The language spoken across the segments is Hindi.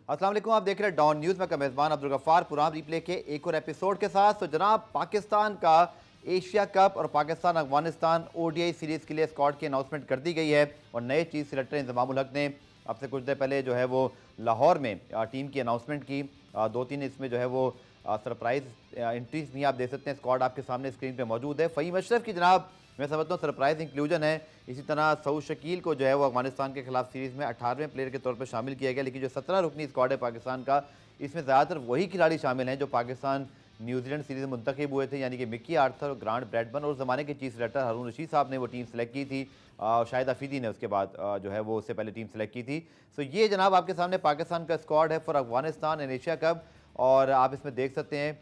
अस्सलाम वालेकुम, आप देख रहे हैं डॉन न्यूज़ में का मेज़बान अब्दुल गफ्फार पुराम रिप्ले के एक और एपिसोड के साथ। तो जनाब, पाकिस्तान का एशिया कप और पाकिस्तान अफगानिस्तान ओडीआई सीरीज़ के लिए स्क्वाड की अनाउंसमेंट कर दी गई है और नए चीफ सिलेक्टर इंजमामुल हक ने अब से कुछ देर पहले जो है वो लाहौर में टीम की अनाउंसमेंट की। दो तीन इसमें जो है वो सरप्राइज़ एंट्रीज भी आप देख सकते हैं। स्क्वाड आपके सामने स्क्रीन पे मौजूद है। फ़हीम अशरफ की जनाब मैं समझता हूँ सरप्राइज इंक्लूजन है। इसी तरह सऊद शकील को जो है वो अफगानिस्तान के खिलाफ सीरीज़ में 18वें प्लेयर के तौर पर शामिल किया गया, लेकिन जो 17 रुकनी स्क्वाड है पाकिस्तान का, इसमें ज़्यादातर वही खिलाड़ी शामिल हैं जो पाकिस्तान न्यूजीलैंड सीरीज़ में मुंतखब हुए थे, यानी कि मिक्की आर्थर और ग्रांट ब्रैडमन और ज़माने के चीफ सेलेक्टर हारून रशीद साहब ने वो टीम सेलेक्ट की थी। शाहिद अफरीदी ने उसके बाद जो है वो उससे पहले टीम सेलेक्ट की थी। सो ये जनाब आपके सामने पाकिस्तान का स्क्वाड है for Afghanistan and Asia cup. और आप इसमें देख सकते हैं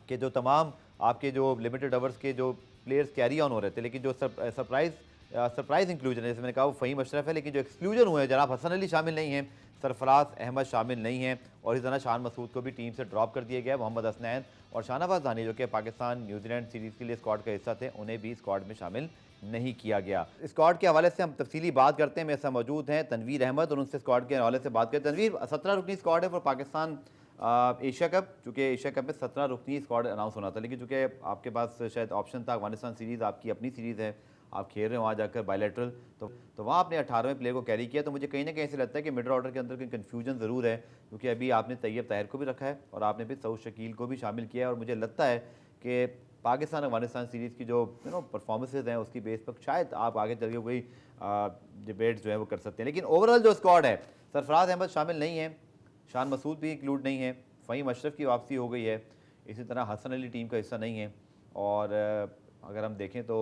कि जो तमाम आपके जो लिमिटेड ओवर्स के जो प्लेयर्स कैरी ऑन हो रहे थे, लेकिन जो सरप्राइज इंक्लूजन है, जैसे मैंने कहा, वो फ़हीम अशरफ है। लेकिन जो एक्सक्लूजन हुए हैं, जनाब हसन अली शामिल नहीं हैं, सरफराज अहमद शामिल नहीं हैं और इस तरह शान मसूद को भी टीम से ड्रॉप कर दिया गया। मोहम्मद हसनैन और शाहनवाज दानी जो कि पाकिस्तान न्यूजीलैंड सीरीज़ के लिए स्क्वाड का हिस्सा थे, उन्हें भी स्क्वाड में शामिल नहीं किया गया। स्क्वाड के हवाले से हम तफसीली बात करते हैं। मेरे साथ मौजूद हैं तनवीर अहमद और उनसे स्क्वाड के हवाले से बात करते हैं। तनवीर, 17 रुकनी स्क्वाड है फॉर पाकिस्तान एशिया कप, चूँकि एशिया कप में 17 रुकनी स्क्वाड अनाउंस होना था, लेकिन चूँकि आपके पास शायद ऑप्शन था अफगानिस्तान सीरीज़ आपकी अपनी सीरीज़ है, आप खेल रहे हो वहाँ जाकर बायलैटरल, तो वहाँ आपने 18वें प्लेयर को कैरी किया। तो मुझे कहीं ना कहीं ऐसे लगता है कि मिडल ऑर्डर के अंदर कोई कन्फ्यूजन ज़रूर है, क्योंकि अभी आपने तैयब ताहिर को भी रखा है और आपने फिर सऊद शकील को भी शामिल किया है। और मुझे लगता है कि पाकिस्तान अफगानिस्तान सीरीज़ की जो परफॉर्मेंसेज हैं उसकी बेस पर शायद आप आगे चल के कोई डिबेट जो है वो कर सकते हैं। लेकिन ओवरऑल जो स्क्वाड है, सरफराज अहमद शामिल नहीं है, शान मसूद भी इंक्लूड नहीं है, फ़हीम अशरफ की वापसी हो गई है, इसी तरह हसन अली टीम का हिस्सा नहीं है। और अगर हम देखें तो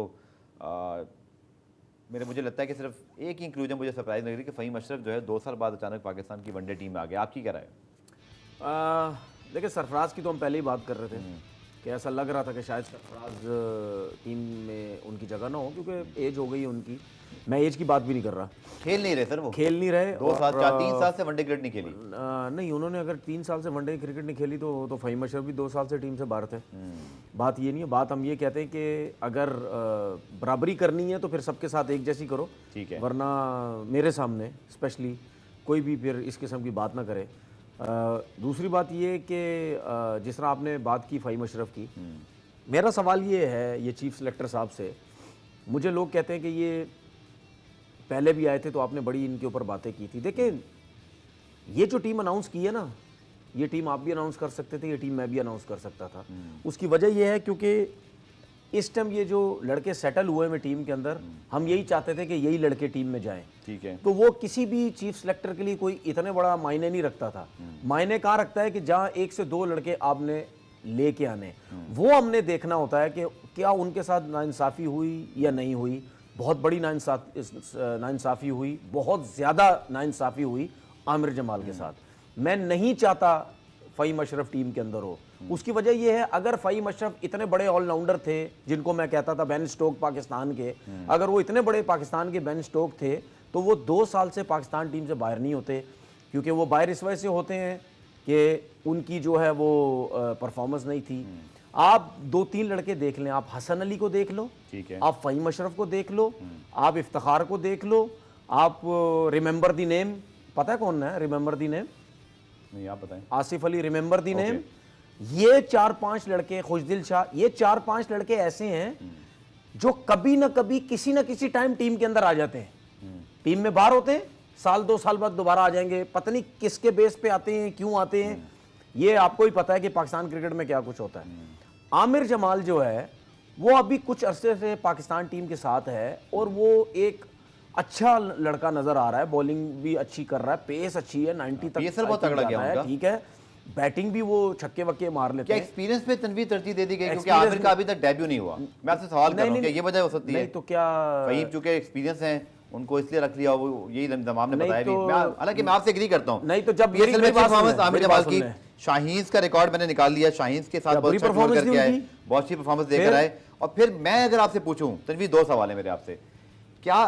मुझे लगता है कि सिर्फ एक ही इंक्लूजन मुझे सरप्राइज लग रही है कि फ़हीम अशरफ जो है 2 साल बाद अचानक पाकिस्तान की वनडे टीम में आ गया। आपकी क्या राय है? देखिए, सरफराज की तो हम पहले ही बात कर रहे थे कि ऐसा लग रहा था कि शायद सरफराज टीम में उनकी जगह ना हो, क्योंकि एज हो गई है उनकी। मैं एज की बात भी नहीं कर रहा, खेल नहीं रहे सर, वो खेल नहीं रहे। 3 साल से वनडे क्रिकेट नहीं खेली। नहीं, उन्होंने अगर 3 साल से वनडे क्रिकेट नहीं खेली तो फ़हीम अशरफ भी 2 साल से टीम से बाहर थे। बात ये नहीं है, बात हम ये कहते हैं कि अगर बराबरी करनी है तो फिर सबके साथ एक जैसी करो, ठीक है, वरना मेरे सामने स्पेशली कोई भी फिर इस किस्म की बात ना करे। दूसरी बात ये कि जिस तरह आपने बात की फ़हीम अशरफ की, मेरा सवाल ये है ये चीफ सेलेक्टर साहब से, मुझे लोग कहते हैं कि ये पहले भी आए थे तो आपने बड़ी इनके ऊपर बातें की थी। देखिए, ये जो टीम अनाउंस की है ना, ये टीम आप भी अनाउंस कर सकते थे, ये टीम मैं भी अनाउंस कर सकता था। उसकी वजह ये है क्योंकि इस टाइम ये जो लड़के सेटल हुए हैं टीम के अंदर, हम यही चाहते थे कि यही लड़के टीम में जाएं। ठीक है, तो वो किसी भी चीफ सेलेक्टर के लिए कोई इतने बड़ा मायने नहीं रखता था। मायने कहाँ रखता है कि जहाँ 1 से 2 लड़के आपने लेके आने, वो हमने देखना होता है कि क्या उनके साथ नाइंसाफ़ी हुई या नहीं हुई। बहुत बड़ी नाइंसाफ़ी हुई, बहुत ज़्यादा नाइंसाफ़ी हुई आमिर जमाल के साथ। मैं नहीं चाहता फ़हीम अशरफ टीम के अंदर हो। उसकी वजह यह है, अगर फ़हीम अशरफ इतने बड़े ऑलराउंडर थे, जिनको मैं कहता था बेन स्टोक पाकिस्तान के, अगर वो इतने बड़े पाकिस्तान के बेन स्टोक थे तो वो 2 साल से पाकिस्तान टीम से बाहर नहीं होते। क्योंकि वो बाहर इस वजह से होते हैं कि उनकी जो है वो परफॉर्मेंस नहीं थी। आप 2-3 लड़के देख लें, आप हसन अली को देख लो, ठीक है, आप फ़हीम अशरफ को देख लो, आप इफ्तिखार को देख लो, आप रिमेंबर दी नेम, पता है कौन है रिमेंबर दी नेम? नहीं, आप बताएं। Asif Ali, remember the name. ये 4-5 लड़के, खुशदिल शाह, ये 4-5 लड़के ऐसे हैं जो कभी ना कभी किसी ना किसी टाइम टीम के अंदर आ जाते हैं। टीम में बाहर होते हैं, साल 2 साल बाद दोबारा आ जाएंगे, पता नहीं किसके बेस पे आते हैं, क्यों आते हैं, ये आपको ही पता है कि पाकिस्तान क्रिकेट में क्या कुछ होता है। आमिर जमाल जो है वो अभी कुछ अरसे से पाकिस्तान टीम के साथ है और वो एक अच्छा लड़का नजर आ रहा है, बॉलिंग भी अच्छी कर रहा है, पेस अच्छी है, 90 तक बहुत तगड़ा गया है, ठीक है, बैटिंग भी वो छक्के वक्के मार लेते हैं। क्या एक्सपीरियंस पे तनवीर तरजीह दे दी गई क्योंकि आमिर का अभी तक डेब्यू नहीं हुआ? मैं आपसे सवाल कर रहा हूं, क्या ये वजह हो सकती है? नहीं तो क्या फ़हीम चूंकि एक्सपीरियंस है उनको इसलिए रख लिया, वो यही तमाम ने बताया भी। हालांकि मैं आपसे एग्री करता हूं, नहीं तो जब परफॉर्मेंस आमिर जमाल की, शाहीन का रिकॉर्ड मैंने निकाल लिया, शाहीन के साथ बहुत अच्छा करके आए, बहुत अच्छी परफॉर्मेंस देकर आए। और फिर मैं अगर आपसे पूछूं तनवीर, 2 सवाल है मेरे आपसे। क्या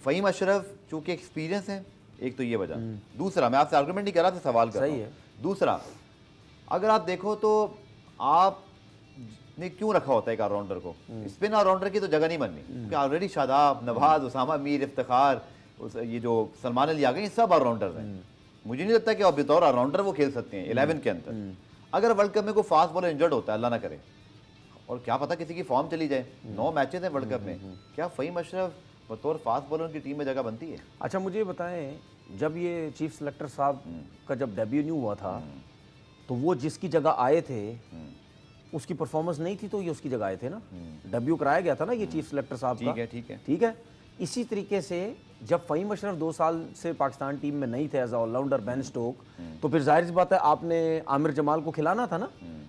फ़हीम अशरफ चूंकि एक्सपीरियंस है, एक तो ये वजह, दूसरा मैं आपसे आर्गुमेंट नहीं कर रहा था, सवाल कर रहा हूं, दूसरा अगर आप देखो तो आपने क्यों रखा होता है एक ऑलराउंडर को? स्पिन ऑलराउंडर की तो जगह नहीं बननी, क्योंकि ऑलरेडी शादाब, नवाज, उसामा मीर, इफ्तिखार, ये जो सलमान अली आ गए, ये सब ऑलराउंडर हैं। मुझे नहीं लगता कि अब बतौर ऑलराउंडर वो खेल सकते हैं 11 के अंदर। अगर वर्ल्ड कप में कोई फास्ट बॉलर इंजर्ड होता है, अल्लाह ना करे, और क्या पता किसी की फॉर्म चली जाए, 9 मैचेस हैं वर्ल्ड कप में, क्या फ़हीम अशरफ बतौर फास्ट बॉलर की टीम में जगह बनती है? अच्छा मुझे ये बताएं, जब ये चीफ सेलेक्टर साहब का जब डेब्यू नहीं हुआ था तो वो जिसकी जगह आए थे उसकी परफॉर्मेंस नहीं थी तो ये उसकी जगह आए थे ना, डेब्यू कराया गया था ना ये चीफ सेलेक्टर साहब का। ठीक है। इसी तरीके से जब फ़हीम अशरफ 2 साल से पाकिस्तान टीम में नहीं थे एज ऑलराउंडर बेन स्टोक, तो फिर जाहिर सी बात है आपने आमिर जमाल को खिलाना था ना,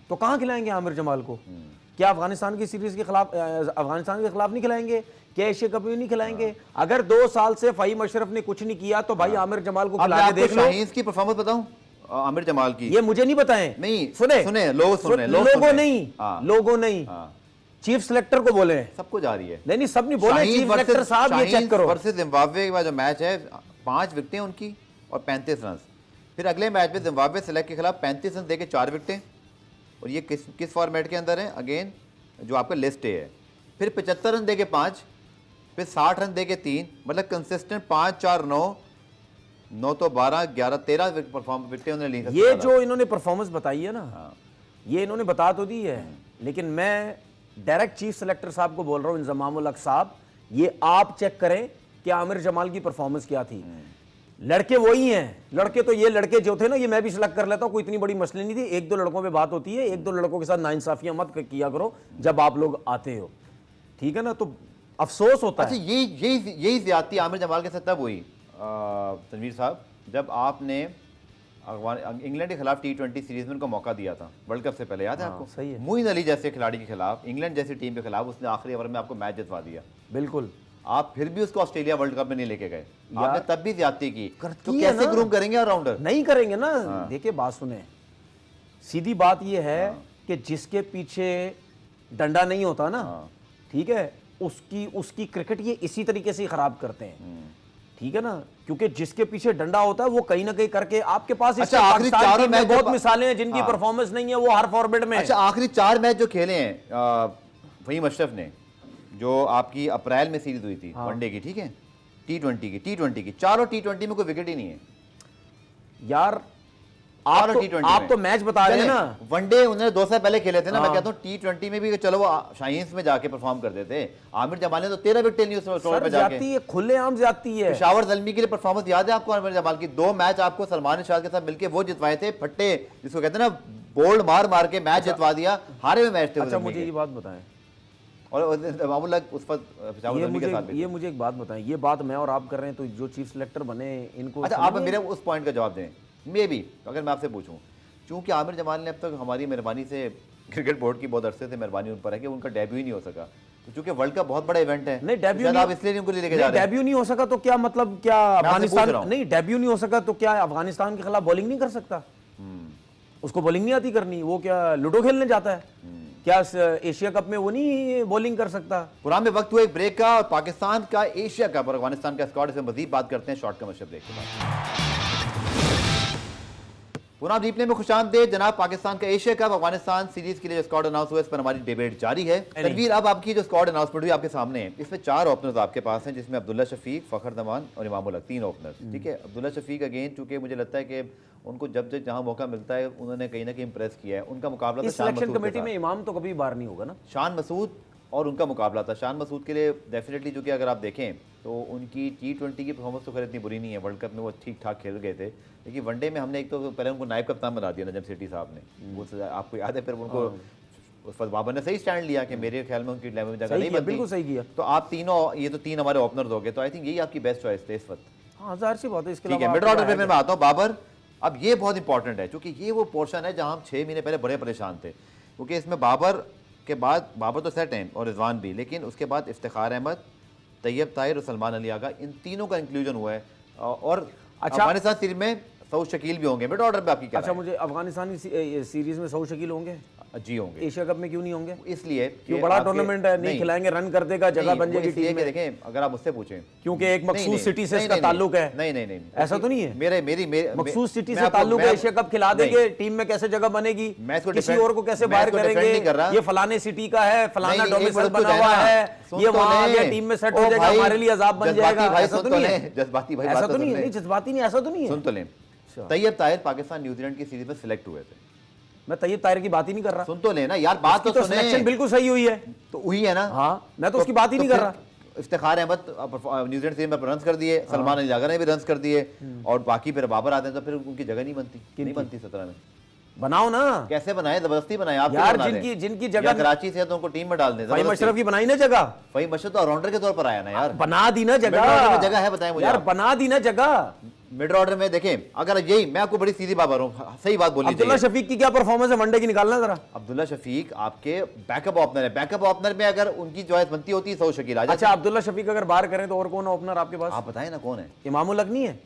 तो कहाँ खिलाएंगे आमिर जमाल को? क्या अफगानिस्तान की सीरीज के खिलाफ, अफगानिस्तान के खिलाफ नहीं खिलाएंगे? क्या एशिया कप में नहीं खिलाएंगे? अगर 2 साल से फ़हीम अशरफ ने कुछ नहीं किया तो भाई आमिर जमाल को खिला के देख लो। शाहीन की परफॉर्मेंस बताऊं, आमिर जमाल की, ये मुझे नहीं बताएं, नहीं सुने लोगों नहीं, चीफ सेलेक्टर को बोले, सबको जा रही है। नहीं सब नहीं बोले, चीफ सेलेक्टर साहब ये चेक करो। वर्सेस जिम्बाब्वे के बाद जो मैच है 5 विकेटें उनकी और 35 रन। फिर अगले मैच में जिम्बाब्वे सेलेक्ट के खिलाफ 35 रन देके 4 विकेटें, और ये किस फॉर्मेट के अंदर है? अगेन जो आपका लिस्ट है। फिर 75 रन देके 5, फिर 60 रन देके 3, मतलब कंसिस्टेंट 5 4 9 तो 12 11 13 विकेटें उन्होंने ली। ये जो इन्होंने परफॉर्मेंस बताई है ना, ये इन्होंने बता तो दी है, लेकिन मैं डायरेक्ट चीफ सेलेक्टर साहब को बोल रहा हूँ, इंजमाम उल हक साहब, ये आप चेक करें कि आमिर जमाल की परफॉर्मेंस क्या थी। लड़के वही हैं, लड़के तो ये लड़के जो थे ना, ये मैं भी सिलेक्ट कर लेता हूँ, कोई इतनी बड़ी मसले नहीं थी। 1-2 लड़कों पे बात होती है, 1-2 लड़कों के साथ नाइंसाफियां मत किया करो जब आप लोग आते हो, ठीक है ना? तो अफसोस होता है। अच्छा यही ज्यादती आमिर जमाल के साथ तब हुई तनवीर साहब, जब आपने इंग्लैंड के खिलाफ T20 सीरीज में उनको मौका दिया था वर्ल्ड कप से पहले, याद है आपको? सही है। मोइन अली जैसे खिलाड़ी के खिलाफ, इंग्लैंड जैसी टीम के खिलाफ उसने आखिरी ओवर में आपको मैच जितवा दिया। बिल्कुल। आप फिर भी उसको ऑस्ट्रेलिया वर्ल्ड कप में नहीं लेके गए, आपने तब भी ज्यादती की, तो कैसे ग्रूम करेंगे ऑलराउंडर? नहीं करेंगे ना। देखिए बात सुने, सीधी बात यह है कि जिसके पीछे डंडा नहीं होता ना, ठीक है, उसकी क्रिकेट ये इसी तरीके से खराब करते हैं, ठीक है ना? क्योंकि जिसके पीछे डंडा होता है वो कहीं ना कहीं करके आपके पास अच्छा, आखिरी 4 मैच बहुत मिसालें हैं जिनकी परफॉर्मेंस नहीं है वो हर फॉर्मेट में। अच्छा, आखिरी 4 मैच जो खेले हैं फ़हीम अशरफ ने, जो आपकी अप्रैल में सीरीज हुई थी वनडे की, ठीक है, T20 की चारों T20 में कोई विकेट ही नहीं है यार। आप तो मैच बता रहे हैं ना, वनडे उन्होंने 2 साल पहले खेले थे ना। मैं कहता हूँ T20 में भी चलो वो शाहीन में जाके परफॉर्म करते थे। आमिर जमाल ने तो 13 विकेट ली उस टूर्नामेंट पे जाके, खुलेआम जाती है। पेशावर ज़ल्मी के लिए परफॉर्मेंस याद है आपको? आमिर जमाल की 2 मैच आपको सलमान शाह के साथ मिलकर वो जितवाए थे, फट्टे जिसको कहते हैं ना, बोल्ड मार के मैच जितवा दिया, हारे हुए मैच थे। अच्छा मुझे ये बात बताएं, और उस पर ये मुझे एक बात बताएं, ये बात मैं और आप कर रहे हैं, तो जो चीफ सेलेक्टर बने इनको, अच्छा आप मेरे उस पॉइंट का जवाब दें। मे भी अगर मैं आपसे पूछूं, चूंकि आमिर जमाल ने अब तक हमारी मेहरबानी से, क्रिकेट बोर्ड की बहुत अरसे से मेहरबानी उन पर है कि उनका डेब्यू ही नहीं हो सका, तो चूंकि वर्ल्ड कप बहुत बड़ा इवेंट है, नहीं डेब्यू आप इसलिए उनको लेके जा रहे हैं। डेब्यू नहीं हो सका तो क्या मतलब, क्या अफगानिस्तान नहीं डेब्यू नहीं हो सका तो क्या अफगानिस्तान के खिलाफ बॉलिंग नहीं कर सकता? उसको बॉलिंग नहीं आती करनी, वो क्या लूडो खेलने जाता है क्या? एशिया कप में वो नहीं बॉलिंग कर सकता? पुराने वक्त हुआ एक ब्रेक का, और पाकिस्तान का एशिया कप और अफगानिस्तान का स्क्वाड, इसमें मजीद बात करते हैं शॉर्ट कमर्शियल ब्रेक के बाद। पुनः रिप्ले में खुशामदीद जनाब। पाकिस्तान का एशिया कप अफगानिस्तान सीरीज के लिए जो स्क्वाड अनाउंस हुआ, इस पर हमारी डिबेट जारी है। तनवीर, अब आपकी जो स्क्वाड अनाउंसमेंट हुई आपके सामने है, इसमें 4 ओपनर्स आपके पास हैं, जिसमें अब्दुल्ला शफीक, फखर जमान और इमाम उल हक, 3 ओपनर्स, ठीक है। अब्दुल्ला शफीक अगेन, चूंकि मुझे लगता है कि उनको जब जहां मौका मिलता है उन्होंने कहीं ना कहीं इंप्रेस किया है। उनका मुकाबला इस सिलेक्शन कमेटी में इमाम तो कभी बाहर नहीं होगा ना, शान मसूद, और उनका मुकाबला था शान मसूद के लिए डेफिनेटली, जो कि अगर आप देखें तो उनकी T20 की परफॉर्मेंस तो खैर इतनी बुरी नहीं है, वर्ल्ड कप में वो ठीक ठाक खेल गए थे, लेकिन वनडे में हमने एक तो पहले उनको नायब कप्तान बना दिया नजम सेठी साहब ने, वो आपको याद है? फिर उनको उस पर बाबर ने सही स्टैंड लिया कि मेरे ख्याल में उनकी लेवल में जगह नहीं बनती। बिल्कुल सही किया। तो आप तीनों, ये तो 3 हमारे ओपनर्स हो गए, तो आई थिंक यही आपकी बेस्ट चॉइस थे इस वक्त। हाँ, ज़ाहिर सी बात है। इसके ठीक है, मिड ऑर्डर में मैं आता हूँ बाबर। अब ये बहुत इंपॉर्टेंट है, क्योंकि ये वो पोर्शन है जहाँ हम 6 महीने पहले बड़े परेशान थे, क्योंकि इसमें बाबर के बाद, बाबर तो सेट हैं और रिजवान भी, लेकिन उसके बाद इफ्तिखार अहमद, तैयब ताहिर और सलमान अली आगा, इन तीनों का इंक्लूजन हुआ है। और अच्छा, अफगानिस्तान सीरीज में सऊद शकील भी होंगे। मिड ऑर्डर पे आपकी क्या? अच्छा, मुझे अफगानिस्तान की सीरीज में सऊद शकील होंगे? जी होंगे। एशिया कप में क्यों नहीं होंगे? इसलिए क्यों, बड़ा टूर्नामेंट है, नहीं खिलाएंगे, रन कर देगा, जगह बन जाएगी टीम में। देखें, अगर आप मुझसे पूछें, क्योंकि एक मखसूस सिटी से इसका ताल्लुक है। नहीं, ऐसा तो नहीं है। मेरी मखसूस सिटी से ताल्लुक है, एशिया कप खिला देंगे, टीम में कैसे जगह बनेगी, किसी और को कैसे बाहर करेंगे, ये फलाने सिटी का है, फलाना डोमिसाइल बना हुआ है, ये वहां आ गया, टीम में सेट हो जाएगा, हमारे लिए अजाब बन जाएगा। ऐसा तो नहीं है, जज्बाती भाई, ऐसा तो नहीं है, जज्बाती नहीं, ऐसा तो नहीं है। सुन तो लें, तैयब ताहिर पाकिस्तान न्यूजीलैंड की सीरीज में सिलेक्ट हुए थे। मैं तैयब ताहिर की बात ही नहीं कर रहा। सुन तो लेना यार, बात तो सुने। सिलेक्शन बिल्कुल सही हुई है, तो हुई है ना। हाँ, मैं तो उसकी बात ही नहीं कर रहा। इफ्तिखार अहमद न्यूजीलैंड सीरीज में रन्स कर दिए, सलमान अली जागर ने भी रन्स कर दिए, और बाकी फिर बाबर आते हैं तो फिर उनकी जगह नहीं बनती 17 में। बनाओ ना। कैसे बनाए? जबरदस्ती बनाए आप यार, जिनकी जगह कराची से तो उनको टीम में डाल दें। फ़हीम अशरफ की बनाई ना जगह। फ़हीम अशरफ तो ऑलराउंडर के तौर पर आया ना यार। बना दी ना जगह। जगह है, बताएं मुझे यार, बना दी ना जगह। मिड ऑर्डर में देखें, अगर यही मैं आपको बड़ी सीधी बात कर रहा हूं, सही बात बोली। अब्दुल्ला शफीक की क्या परफॉर्मेंस है वनडे की, निकालना जरा। अब्दुल्ला शफीक आपके बैकअप ओपनर है। बैकअप ओपनर में अगर उनकी चॉइस बनती होती सऊद शकील आ जाते। अच्छा, अब्दुल्ला शफीक अगर बाहर करें तो और कौन है ओपनर आपके पास? आप बताएं ना कौन है। इमामुल हक नहीं है,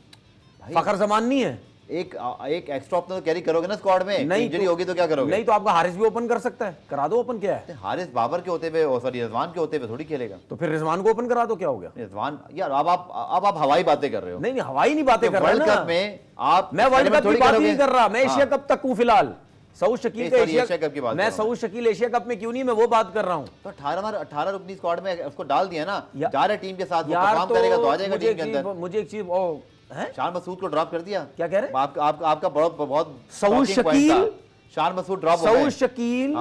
फखर जमान नहीं है। एक एक्स्ट्रा ओपनर कैरी करोगे ना स्क्वाड में, नहीं इंजरी होगी तो क्या करोगे? नहीं तो आपका हारिस भी ओपन कर सकता है, करा दो ओपन। क्या है, हारिस बाबर के होते हुए, सॉरी रिजवान के होते हुए थोड़ी खेलेगा। तो फिर रिजवान को ओपन करा दो, क्या हो गया? रिजवान यार, अब आप हवाई बातें कर रहे हो। नहीं, हवाई नहीं बातें कर रहा वर्ल्ड कप में आप, मैं वर्ल्ड कप की बात नहीं कर रहा, मैं एशिया कप तक हूं फिलहाल। सऊद शकील का एशिया कप की बात, मैं सऊद शकील एशिया कप में क्यों नहीं, मैं वो बात कर रहा हूं। तो 18 रुकनी स्क्वाड में उसको डाल दिया ना, या, जा रहे टीम के साथ, वो यार परफॉर्म करेगा तो आ जाएगा टीम के अंदर। मुझे एक चीज है, शान मसूद को ड्रॉप कर दिया। क्या कह रहे हैं? आपका बहुत सऊद शकील, शान मसूद ड्रॉप हो गए। सऊद शकील,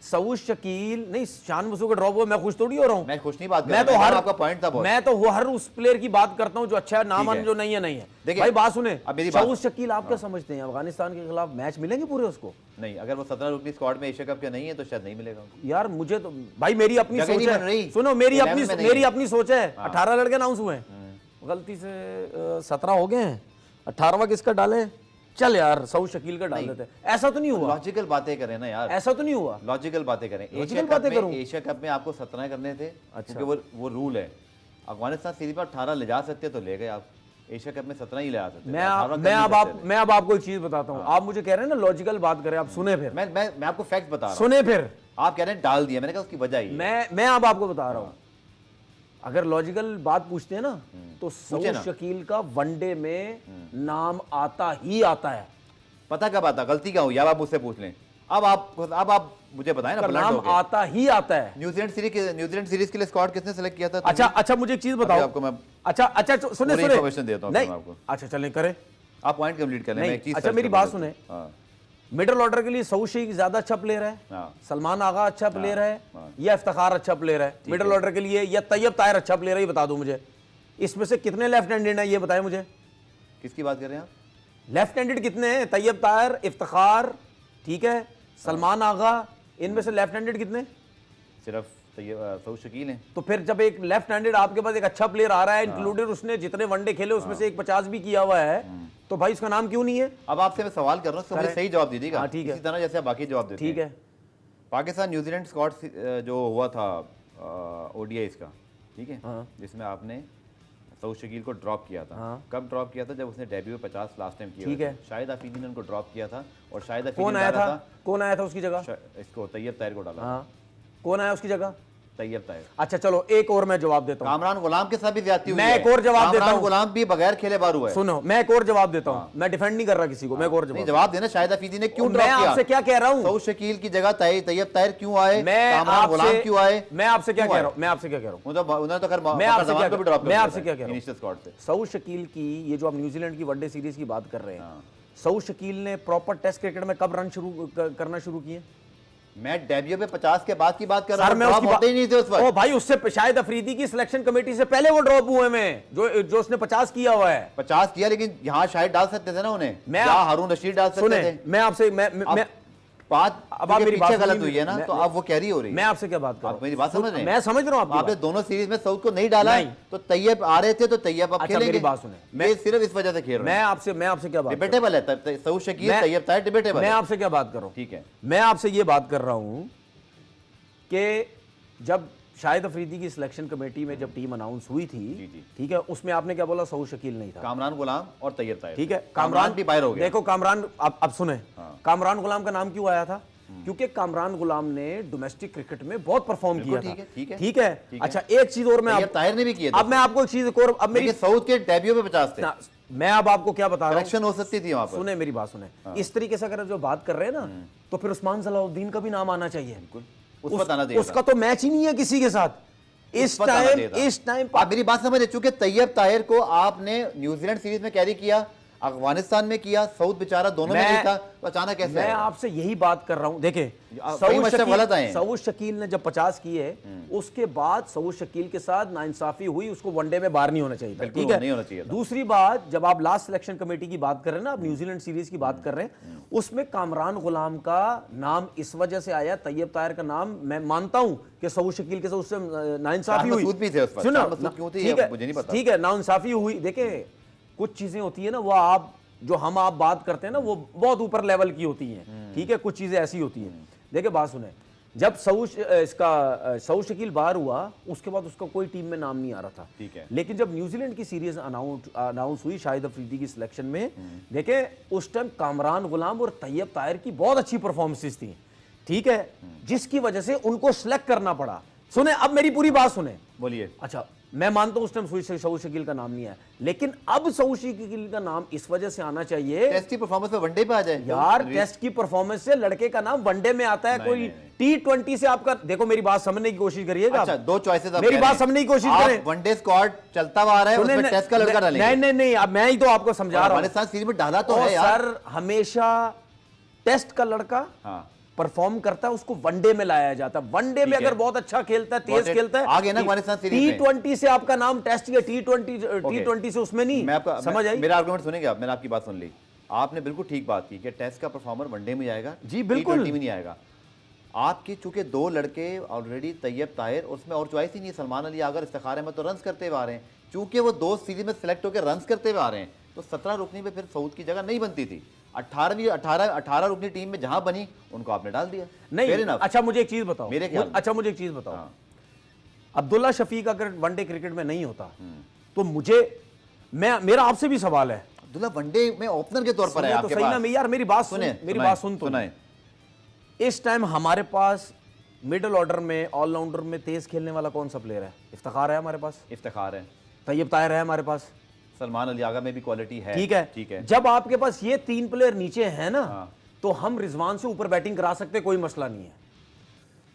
सऊद शकील नहीं, शान मसूद का ड्रॉप हुआ, मैं खुश थोड़ी हो रहा हूं। मैं खुश नहीं बात कर मैं तो हर आपका पॉइंट था बहुत। मैं तो हर उस प्लेयर की बात करता हूं जो अच्छा है, नाम जो नहीं है नहीं है। भाई बात सुने, सऊद शकील आप क्या समझते हैं, अफगानिस्तान के खिलाफ मैच मिलेंगे पूरे उसको? नहीं, अगर वो 17 रुकनी स्क्वाड में एशिया कप के नहीं है तो शायद नहीं मिलेगा यार। मुझे तो भाई मेरी अपनी सोच है, सुनो मेरी अपनी सोच है। 18 लड़के अनाउंस हुए हैं, गलती से 17 हो गए हैं, 18वां किसका डाले? चल यार, सऊद शकील का डाल देते। ऐसा तो नहीं हुआ। लॉजिकल बातें करें ना यार, ऐसा तो नहीं हुआ। लॉजिकल बातें करें। एशिया कप में आपको 17 करने थे, क्योंकि वो रूल है। अफगानिस्तान सीरीज में 18 ले जा सकते तो ले गए आप, एशिया कप में 17 ही ले आ सकते। मैं अब आपको एक चीज बताता हूँ। आप मुझे कह रहे हैं ना लॉजिकल बात करें, आप सुने फिर। मैं आपको फैक्ट बता रहा हूँ, सुने फिर। आप कह रहे हैं डाल दिया, मैंने कहा उसकी वजह ही मैं अब आपको बता रहा हूँ। अगर लॉजिकल बात पूछते हैं ना, तो सऊद शकील का वनडे में नाम आता ही आता है। पता कब आता, गलती क्या हुई, अब आप मुझसे पूछ लें। अब आप मुझे बताएं ना, नाम आता ही आता है। न्यूजीलैंड सीरीज के लिए स्क्वाड किसने सेलेक्ट किया था? अच्छा मुझे एक चीज बताओ आपको मैं। अच्छा सुने इन्फॉर्मेशन देता हूं आपको। अच्छा चलें करें, आप पॉइंट कंप्लीट कर लें। अच्छा मेरी बात सुने, मिडिल ऑर्डर के लिए सऊद शकील ज्यादा अच्छा प्लेयर है, सलमान आगा अच्छा प्लेयर है, या इफ्तिखार अच्छा प्लेयर है मिडिल ऑर्डर के लिए, या तैयब ताहिर अच्छा प्लेयर है? ये बता दो मुझे, इसमें से कितने लेफ्ट हैंडेड है ये बताएं मुझे। किसकी बात कर रहे हैं आप? लेफ्ट हैंडेड कितने हैं? तैयब ताहिर, इफ्तिखार, ठीक है, सलमान आगा, इनमें से लेफ्ट हैंडेड कितने? सिर्फ सऊद शकील हैं। तो फिर जब एक लेफ्ट हैंडेड आपके पास एक अच्छा प्लेयर आ रहा है, इंक्लूडेड उसने जितने वनडे खेले उसमें से एक 50 भी किया हुआ है, तो भाई उसका नाम क्यों नहीं है? अब आपसे मैं सवाल कर रहा हूँ, मुझे सही जवाब दीजिएगा। ठीक है, इसी तरह जैसे आप बाकी जवाब देते हैं। ठीक है। पाकिस्तान न्यूजीलैंड स्क्वाड जो हुआ था ओडीआईस का, ठीक है, जिसमें आपने सऊद शकील को ड्रॉप किया था। कब ड्रॉप किया था? जब उसने डेब्यू 50 लास्ट टाइम किया। ठीक है। शाहिद आफरीदी ने उनको ड्रॉप किया था, और शाहिद आफरीदी कौन आया था उसकी जगह? इसको तैयब ताहिर को डाला। कौन आया उसकी जगह? तैयब ताहिर। अच्छा चलो एक और मैं जवाब देता हूं। कामरान गुलाम के साथ भी ज्यादती हुई है। मैं एक और जवाब देता हूं। गुलाम भी बगैर खेले बाहर हुआ है। सुनो, मैं एक और जवाब देता हूं। मैं डिफेंड नहीं कर रहा किसी को, मैं एक और जवाब देना। शाहिद आफरीदी ने क्यों ड्रॉप किया? मैं आपसे क्या कह रहा हूं? सऊद शकील की जगह तैयब ताहिर क्यों आए? कामरान गुलाम क्यों आए? मैं आपसे क्या कह रहा हूं? मैं आपसे क्या कह रहा हूं? उन्होंने तो मैं आपसे क्या कह रहा हूं? सऊद शकील की ये जो आप न्यूजीलैंड की वनडे सीरीज की बात कर रहे हैं, सऊद शकील ने प्रॉपर टेस्ट क्रिकेट में कब रन करना शुरू किए? मैं डेब्यू पे 50 के बाद की बात कर रहा हूं। मैं उसकी बात ही नहीं थे उस वक्त। ओ भाई, उससे शाहिद अफरीदी की सिलेक्शन कमेटी से पहले वो ड्रॉप हुए में, जो उसने 50 किया हुआ है। 50 किया, लेकिन यहाँ शायद डाल सकते थे ना उन्हें, हारून रशीद डाल सकते थे। मैं आपसे बात अब आप मेरी बात गलत हुई है ना, तो आप वो कैरी हो रही है। मैं आपसे क्या बात कर रहा हूं? मेरी बात समझ रहे हैं? मैं समझ रहा हूं। आपने दोनों सीरीज में सऊद को नहीं डाला, तो तैयब आ रहे थे, तो तैयब अब खेलेंगे। मेरी बात सुने, मैं सिर्फ इस वजह से खेल रहा हूं। मैं आपसे क्या बात, डिबेटेबल है सऊद शकील तैयब ताहिर, डिबेटेबल। मैं आपसे क्या बात कर रहा हूं? ठीक है, मैं आपसे ये बात कर रहा हूं कि जब शाहिद अफरीदी की सिलेक्शन कमेटी में जब टीम अनाउंस हुई थी, ठीक है, उसमें आपने क्या बोला? सऊद शकील नहीं था, कामरान गुलाम और तैयब ताहिर। ठीक है, कामरान भी बाहर हो गया। देखो कामरान, अब सुने, कामरान गुलाम का नाम क्यों आया था? क्योंकि कामरान गुलाम ने डोमेस्टिक क्रिकेट में बहुत परफॉर्म किया था। ठीक है। अच्छा एक चीज और, मैं ताहिर ने भी किया। अब मैं आपको एक चीज और, अब मेरी सऊद के डेब्यू पे 50 थे। मैं अब आपको क्या बता रहा हूं, हो सकती थी वहां पर। सुने मेरी बात सुने, इस तरीके से अगर जो बात कर रहे हैं ना, तो फिर उस्मान सलाउद्दीन का भी नाम आना चाहिए। उसका तो मैच ही नहीं है किसी के साथ इस टाइम। आप मेरी बात समझे, चूंकि तैयब ताहिर को आपने न्यूजीलैंड सीरीज में कैरी किया, अफगानिस्तान में किया, सऊद बेचारा दोनों में नहीं था, तो अचानक कैसे मैं आया? आपसे यही बात कर रहा हूं। देखिए कई मशरफ गलत आए हैं। सऊद शकील ने जब 50 किए, उसके बाद सऊद शकील के साथ नाइंसाफी हुई, उसको वनडे में बाहर नहीं होना चाहिए था, बिल्कुल ठीक है, नहीं होना चाहिए था। दूसरी बात, जब आप लास्ट सिलेक्शन कमेटी की बात कर रहे हैं ना, आप न्यूजीलैंड सीरीज की बात कर रहे हैं, उसमें कामरान गुलाम का नाम इस वजह से आया, तैयब ताहिर का नाम, मैं मानता हूं कि सऊद शकील के साथ उससे नाइंसाफी हुई, मसूद भी थे उस पर, सुनो, मसूद क्यों थे ठीक है, मुझे नहीं पता। ठीक है, नाइंसाफी हुई। देखिए कुछ चीजें होती है ना, वो आप जो हम आप बात करते हैं ना, वो बहुत ऊपर लेवल की होती हैं, ठीक है, कुछ चीजें ऐसी होती हैं। देखिए बात सुने, जब सऊद शकील बाहर हुआ, उसके बाद उसका कोई टीम में नाम नहीं आ रहा था, ठीक है, लेकिन जब न्यूजीलैंड की सीरीज अनाउंस हुई शाहिद अफरीदी की सिलेक्शन में, देखें उस टाइम कामरान गुलाम और तैयब ताहिर की बहुत अच्छी परफॉर्मेंसेस थी, ठीक है, जिसकी वजह से उनको सिलेक्ट करना पड़ा। सुने, अब मेरी पूरी बात सुने, बोलिए। अच्छा, मैं मानता हूं उस टाइम सऊद शकील का नाम नहीं आया, लेकिन अब सऊद शकील का नाम इस वजह से आना चाहिए, टेस्ट की परफॉर्मेंस में वनडे पे आ जाए यार, टेस्ट की परफॉर्मेंस से लड़के का नाम वनडे में आता है, कोई T20 से आपका, देखो मेरी बात समझने की कोशिश करिएगा। अच्छा, दो चॉइसेस मेरी बात समझने की कोशिश करें। वनडे स्क्वाड चलता हुआ आ रहा है, उसमें टेस्ट का लड़का डालेंगे। नहीं, अब मैं ही तो आपको समझा रहा हूं। अफगानिस्तान सीरीज में डाला तो है यार। सर, हमेशा टेस्ट का लड़का परफॉर्म करता है, उसको वनडे में लाया जाता है। वनडे में अगर बहुत अच्छा खेलता है, तेज खेलता है, आगे ना अफगानिस्तान सीरीज में T20 से आपका नाम टेस्ट या T20 से उसमें नहीं। समझ आई? मेरा आर्गुमेंट सुनेंगे आप? मैंने आपकी बात सुन ली, आपने बिल्कुल ठीक बात की कि टेस्ट का परफॉर्मर वनडे में जाएगा, जी बिल्कुल, T20 में नहीं आएगा। आपके चूंकि दो लड़के ऑलरेडी तैयब ताहिर, उसमें और चॉइस ही नहीं, सलमान अली आगर, इफ्तिखार अहमद तो रन्स करते हुए आ रहे हैं, चूंकि वो दो सीरीज में सिलेक्ट होकर रन्स करते हुए आ रहे हैं, तो 17 रुकनी पे फिर सऊद की जगह नहीं बनती थी। 18 रुकनी टीम में जहां बनी, उनको आपने डाल दिया। नहीं, अच्छा मुझे एक चीज बताओ, मेरे ख्याल, अच्छा मुझे एक चीज बताओ, अब्दुल्ला शफीक अगर वनडे क्रिकेट में नहीं होता तो मेरा आपसे भी सवाल है, अब्दुल्ला वनडे में ओपनर के तौर पर है आपके पास। ना यार, मेरी बात सुन, इस टाइम हमारे पास मिडिल ऑर्डर में, ऑलराउंडर में तेज खेलने वाला कौन सा प्लेयर है? इफ्तिखार है हमारे पास, इफ्तिखार है, तैयब ताहिर है हमारे पास, सलमान अली आगा में भी क्वालिटी है, ठीक है। जब आपके पास ये तीन प्लेयर नीचे हैं ना, तो हम रिजवान से ऊपर बैटिंग करा सकते, कोई मसला नहीं है।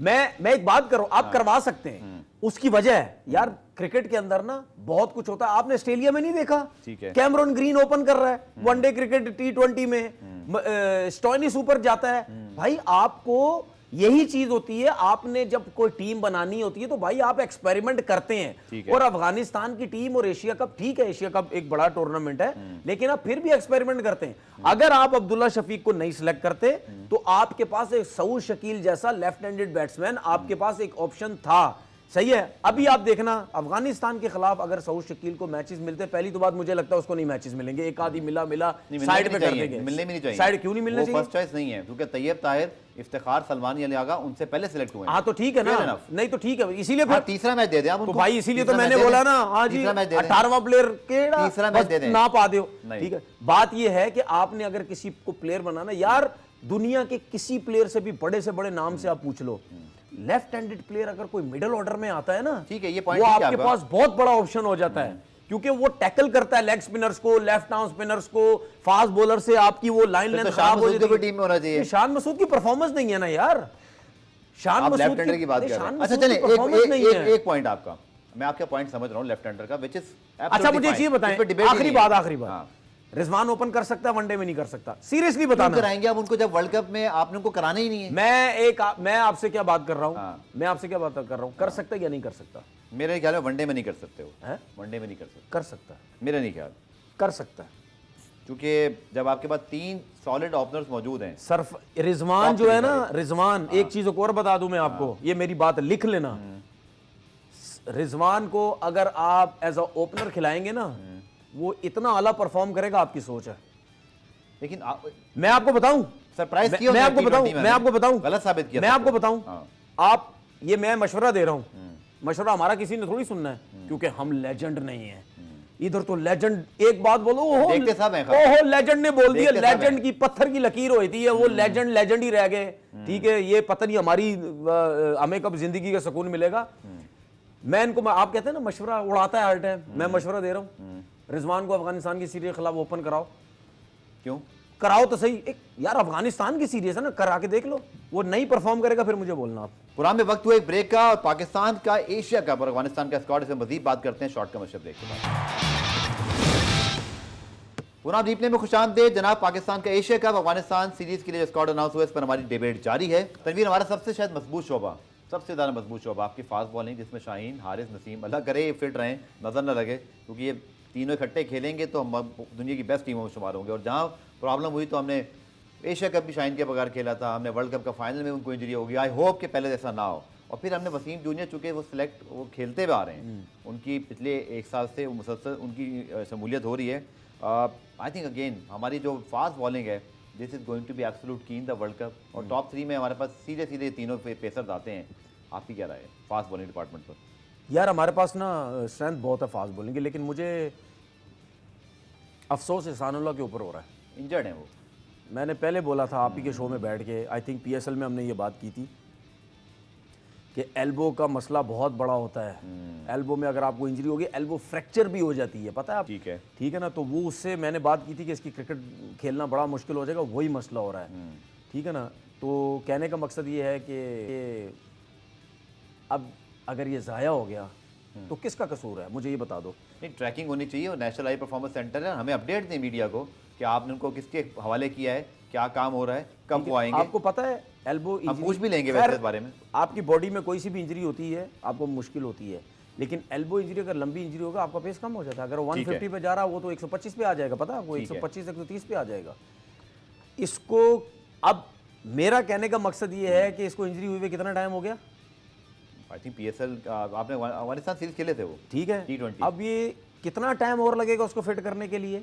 मैं एक बात करूं, आप करवा सकते हैं, उसकी वजह है यार, क्रिकेट के अंदर ना बहुत कुछ होता है। आपने ऑस्ट्रेलिया में नहीं देखा, कैमरॉन ग्रीन ओपन कर रहा है वनडे क्रिकेट T20 में, स्टोइनिस ऊपर जाता है। भाई आपको यही चीज होती है, आपने जब कोई टीम बनानी होती है तो भाई आप एक्सपेरिमेंट करते हैं। और अफगानिस्तान की टीम और एशिया कप, ठीक है एशिया कप एक बड़ा टूर्नामेंट है, लेकिन आप फिर भी एक्सपेरिमेंट करते हैं। अगर आप अब्दुल्ला शफीक को नहीं सिलेक्ट करते तो आपके पास एक सऊद शकील जैसा लेफ्ट हैंडेड बैट्समैन, आपके पास एक ऑप्शन था, सही है। अभी आप देखना अफगानिस्तान के खिलाफ अगर सऊद शकील को मैचेस मिलते, पहली तो बात मुझे लगता है उसको नहीं मैचेस मिलेंगे, एक आधी मिला साइड पे कर देंगे, मिलने भी नहीं चाहिए। साइड क्यों नहीं मिलने चाहिए? फर्स्ट चॉइस नहीं है, क्योंकि तैयब ताहिर, इफ्तिखार, सलमान अली आगा उनसे पहले सिलेक्ट हुए हैं। हाँ तो ठीक है ना, नहीं तो ठीक है, इसीलिए फिर तीसरा मैच दे दें आप उनको। तो भाई इसीलिए तो मैंने बोला ना, हाँ जी 18वां प्लेयर के तीसरा मैच दे दें, ना पा दो, ठीक है। बात ये है कि आपने अगर किसी को प्लेयर बनाना, यार दुनिया के किसी प्लेयर से भी बड़े से बड़े नाम से आप पूछ लो, लेफ्ट हैंडेड प्लेयर अगर कोई मिडिल ऑर्डर में आता है ना, ठीक है, ये पॉइंट वो आपके पास बहुत बड़ा ऑप्शन हो जाता है, क्योंकि वो टैकल करता है लेग स्पिनर्स को, लेफ्ट आर्म स्पिनर्स को, फास्ट बॉलर से आपकी वो लाइन लेंथ खराब हो जाती है। टीम में होना चाहिए। शान मसूद की परफॉर्मेंस नहीं है ना यार, शान मसूद की बात कर रहे हैं। अच्छा चलिए, एक पॉइंट आपका, मैं आपका पॉइंट समझ रहा हूं लेफ्ट हैंडर का, व्हिच इज अच्छा मुझे एक चीज बताएं, आखिरी बात, रिजवान ओपन कर सकता है, वनडे में नहीं कर सकता? सीरियसली बताना। कराएंगे आप उनको जब वर्ल्ड कप में आपने उनको कराना ही नहीं है। मैं आपसे क्या बात कर रहा हूं, मैं आपसे क्या बात कर रहा हूं, कर सकता है या नहीं कर सकता? मेरे ख्याल में वनडे में नहीं कर सकते हो, वनडे में नहीं कर सकते। कर सकता है, मेरा नहीं ख्याल कर सकता है, क्योंकि जब आपके पास 3 सॉलिड ओपनर्स मौजूद हैं। सर रिजवान जो है ना, रिजवान, एक चीज और बता दूं मैं आपको, ये मेरी बात लिख लेना, रिजवान को अगर आप एज अ ओपनर खिलाएंगे ना, वो इतना आला परफॉर्म करेगा, आपकी सोच है। लेकिन मैं आपको बताऊं, सरप्राइज किया, मैं आपको बताऊं, गलत साबित किया, मैं आपको बताऊं, आप ये मैं मशवरा दे रहा हूं, मशवरा हमारा किसी ने थोड़ी सुनना है, क्योंकि हम लेजेंड नहीं है इधर। तो लेजेंड, एक बात बोलो, देखते सब हैं, ओहो लेजेंड ने बोल दिया, लेजेंड की पत्थर की लकीर होती है, वो लेजेंड ही रह गए, ठीक है। ये पता नहीं हमारी हमें कब जिंदगी का सुकून मिलेगा। मैं इनको, आप कहते हैं ना मशवरा उड़ाता है हर टाइम, मैं मशवरा दे रहा हूं, रिजवान को अफगानिस्तान की सीरीज के खिलाफ ओपन कराओ। क्यों कराओ तो सही, एक यार अफगानिस्तान की सीरीज है ना, करा के देख लो, वो नहीं परफॉर्म करेगा फिर मुझे बोलना आप। पुरान में वक्त हुआ एक ब्रेक का, और पाकिस्तान का एशिया कप और अफगानिस्तान का स्क्वाड, इसमें मजीद बात करते हैं शॉर्ट कमर्शियल ब्रेक के बाद। पुनः रिप्ले में खुशामदीद जनाब। पाकिस्तान का एशिया कप अफगानिस्तान सीरीज के लिए स्क्वाड अनाउंस हुआ, इस पर हमारी डिबेट जारी है। तनवीर, हमारा सबसे शायद मजबूत शोबा, सबसे ज़्यादा मजबूत शोबा आपकी फास्ट बॉलिंग, जिसमें शाहीन, हारिस, नसीम, अल्लाह करे ये फिट रहें, नज़र न लगे, क्योंकि ये तीनों इकट्ठे खेलेंगे तो हम दुनिया की बेस्ट टीमों में शुमार होंगे। और जहाँ प्रॉब्लम हुई तो हमने एशिया कप भी शाहीन के बगैर खेला था, हमने वर्ल्ड कप का फाइनल में उनको इंजरी होगी। आई होप कि पहले जैसा ना हो। और फिर हमने वसीम जूनियर, चूँकि वो खेलते हुए आ रहे हैं, उनकी पिछले एक साल से मुसलसल उनकी शमूलियत हो रही है। आई थिंक अगेन हमारी जो फास्ट बॉलिंग है, this is going to be absolute key in the World Cup. और टॉप 3 में हमारे पास सीधे सीधे तीनों पेसर्स आते हैं। आपकी क्या राय है फास्ट बॉलिंग डिपार्टमेंट पर? यार हमारे पास ना स्ट्रेंथ बहुत है फास्ट बॉलिंग की, लेकिन मुझे अफसोस एहसानुल्लाह के ऊपर हो रहा है। इंजर्ड हैं वो। मैंने पहले बोला था आप ही के शो में बैठ के, आई थिंक PSL में हमने ये बात की थी कि एल्बो का मसला बहुत बड़ा होता है। एल्बो में अगर आपको इंजरी होगी, एल्बो फ्रैक्चर भी हो जाती है, पता है आप? ठीक है ना। तो वो उससे मैंने बात की थी कि इसकी क्रिकेट खेलना बड़ा मुश्किल हो जाएगा, वही मसला हो रहा है। ठीक है ना। तो कहने का मकसद ये है कि अब अगर ये ज़ाया हो गया तो किसका कसूर है, मुझे ये बता दो। नहीं, ट्रैकिंग होनी चाहिए और नेशनल हाई परफॉर्मेंस सेंटर है, हमें अपडेट दें मीडिया को कि आपने उनको किसके हवाले किया है, क्या काम हो रहा है, कब वो आएंगे। आपको पता है एल्बो हम पूछ भी लेंगे वैसे इस बारे में। आपकी बॉडी में कोई सी भी इंजरी होती है आपको मुश्किल होती है, लेकिन एल्बो इंजरी अगर लंबी इंजरी होगा आपका पेस कम हो जाता है। अगर 150 पे जा रहा है वो तो 125 पे आ जाएगा, पता है? वो 125 130 पे आ जाएगा। इसको अब मेरा कहने का मकसद ये है कि इसको इंजरी हुए कितना टाइम हो गया? आई थिंक PSL आपने अफगानिस्तान सीरीज खेले थे वो, ठीक है। T20। अब ये कितना टाइम और लगेगा उसको फिट करने के लिए?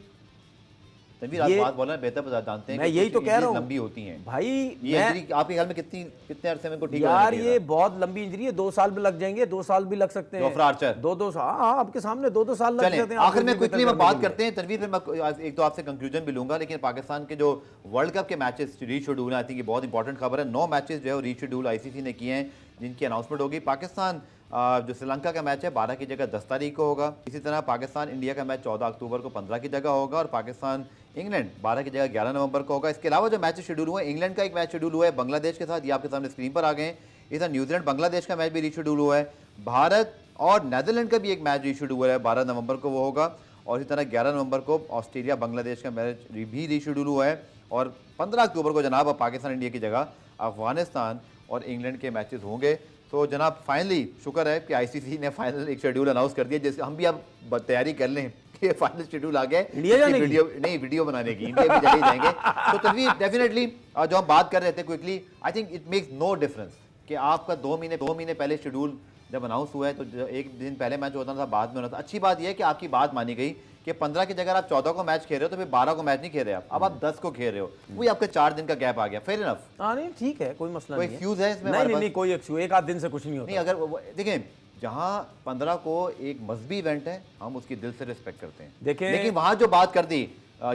तनवीर, आप बात बोलना बेहतर जानते हैं। मैं यही तो कह रहा हूँ, लंबी होती हैं भाई। ये इंजरी आपके ख्याल में कितने अरसे में को ठीक यार ये बहुत लंबी इंजरी है, 2 साल भी लग जाएंगे, 2 साल भी लग सकते हैं। दो साल, हाँ आपके सामने 2 साल लग सकते हैं। आखिर में क्विकली में बात करते हैं तनवीर, फिर मैं एक तो आपसे कंक्लूजन भी लूंगा। लेकिन पाकिस्तान के जो वर्ल्ड कप के मैचेस रीशेड्यूल है, आई थिंक ये बहुत इंपॉर्टेंट खबर है। 9 मैचेस जो है रीशेड्यूल ICC ने किए हैं, जिनकी अनाउंसमेंट होगी। पाकिस्तान जो श्रीलंका का मैच है 12 की जगह 10 तारीख को होगा। इसी तरह पाकिस्तान इंडिया का मैच 14 अक्टूबर को 15 की जगह होगा, और पाकिस्तान इंग्लैंड 12 की जगह 11 नवंबर को होगा। इसके अलावा जो मैच शेड्यूल हुए, इंग्लैंड का एक मैच शेड्यूल हुआ है बांग्लादेश के साथ, ये आपके सामने स्क्रीन पर आ गए हैं। इस तरह न्यूजीलैंड बांग्लादेश का मैच भी रीशेड्यूल हुआ है। भारत और नीदरलैंड का भी एक मैच रीशेड्यूल हुआ है, 12 नवंबर को वो होगा। और इसी तरह 11 नवंबर को ऑस्ट्रेलिया बांग्लादेश का मैच भी रीशेड्यूल हुआ है। और 15 अक्टूबर को जनाब पाकिस्तान इंडिया की जगह अफगानिस्तान और इंग्लैंड के मैचेस होंगे। तो जनाब फाइनली शुक्र है कि ICC ने फाइनल एक शेड्यूल अनाउंस कर दिया, जिससे हम भी अब तैयारी कर लें कि फाइनल शेड्यूल आ गया है। वीडियो बनाने की, इंडिया भी चले जाएंगे। तो तनवीर डेफिनेटली जो हम बात कर रहे थे quickly, I think it makes no difference कि आपका 2 महीने पहले शेड्यूल जब अनाउंस हुआ है, तो एक दिन पहले मैच होता था, बाद में होना था। अच्छी बात यह है कि आपकी बात मानी गई कि 15 की जगह आप 14 को मैच खेल रहे हो, तो फिर 12 को मैच नहीं खेल रहे आप, अब आप 10 को खेल रहे हो। वही आपका 4 दिन का गैप आ गया। Fair enough. हाँ नहीं ठीक है, कोई मसला नहीं है। एक्सक्यूज है इसमें? नहीं कोई एक्सक्यूज, एक आध दिन से कुछ नहीं होता। नहीं, अगर देखें जहां 15 को एक मजहबी इवेंट है, हम उसकी दिल से रिस्पेक्ट करते हैं। देखें, लेकिन वहां जो बात कर दी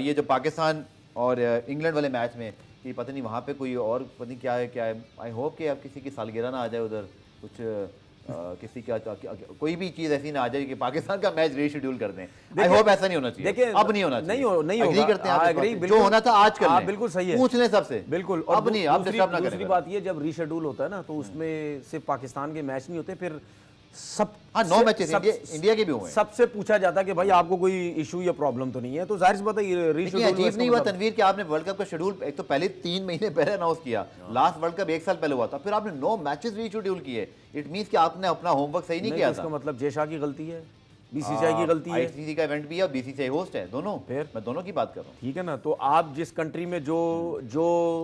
ये जो पाकिस्तान और इंग्लैंड वाले मैच में, कि पता नहीं वहां पे कोई और पता नहीं क्या है। आई होप कि अब किसी की सालगिरह ना आ जाए उधर, कुछ किसी का कोई भी चीज ऐसी ना आ जाए कि पाकिस्तान का मैच रीशेड्यूल कर दें। आई होप ऐसा नहीं होना चाहिए। देखिए अब नहीं होना चाहिए। नहीं एग्री करते हैं आप, जो होना था आज कर लें। बिल्कुल सही है, पूछ लें सबसे। बिल्कुल। अब नहीं, आप डिस्टर्ब ना करें। दूसरी बात ये, जब रीशेड्यूल होता है ना, तो उसमें सिर्फ पाकिस्तान के मैच नहीं होते, फिर सब 9 मैचेस इंडिया के भी हुए। सबसे पूछा जाता है कि भाई आपको कोई इशू या प्रॉब्लम तो नहीं है, तो जाहिर सी बात है रीशेड्यूल। अजीब नहीं हुआ तनवीर कि आपने वर्ल्ड कप का शेड्यूल एक तो पहले 3 महीने पहले अनाउंस किया, लास्ट वर्ल्ड कप 1 साल पहले हुआ था, फिर आपने 9 मैचेस रीशेड्यूल किए। इट मींस कि आपने अपना होमवर्क सही नहीं किया था। इसका मतलब जयशाह की गलती है, BCCI की गलती है। ICC का इवेंट भी है और BCCI होस्ट है, दोनों। फिर मैं दोनों की बात कर रहा हूँ। ठीक है ना। तो आप जिस कंट्री में जो